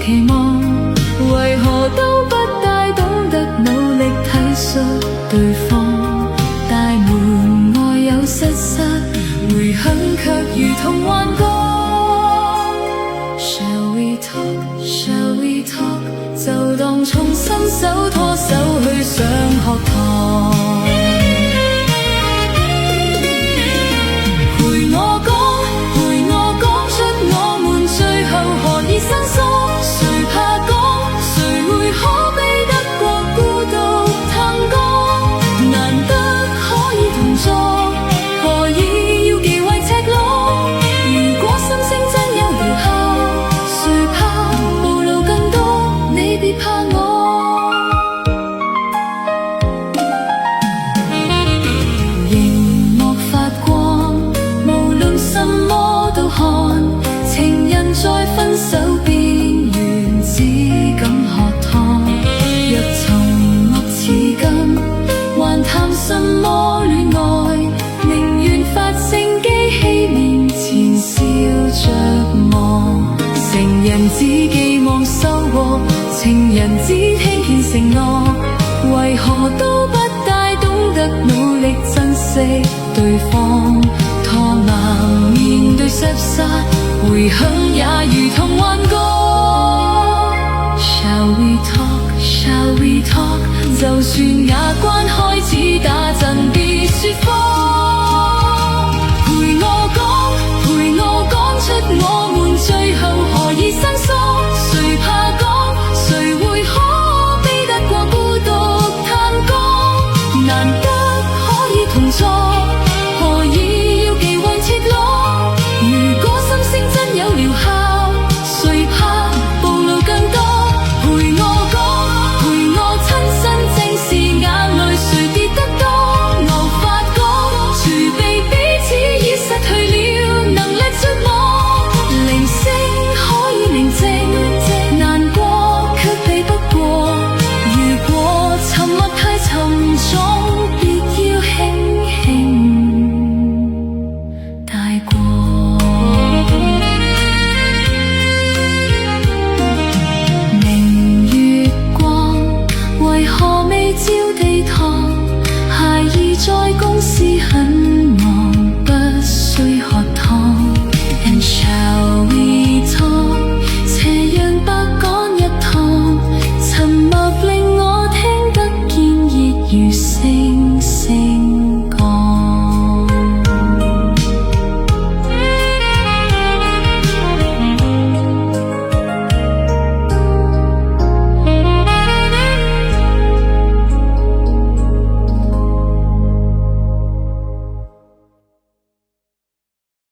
期望，為何都不大懂得努力體恤對方？大門外有失失，回響卻如同幻覺。Shall we talk? Shall we talk? 就當重新手拖手去上學堂。在分手邊緣，只敢喝湯。若沉默似金，還談什麼戀愛？寧願發聲機器面前笑着望。成人只寄望收穫，情人只聽見承諾，為何都不大懂得努力珍惜對方？拖慢面對失失，回響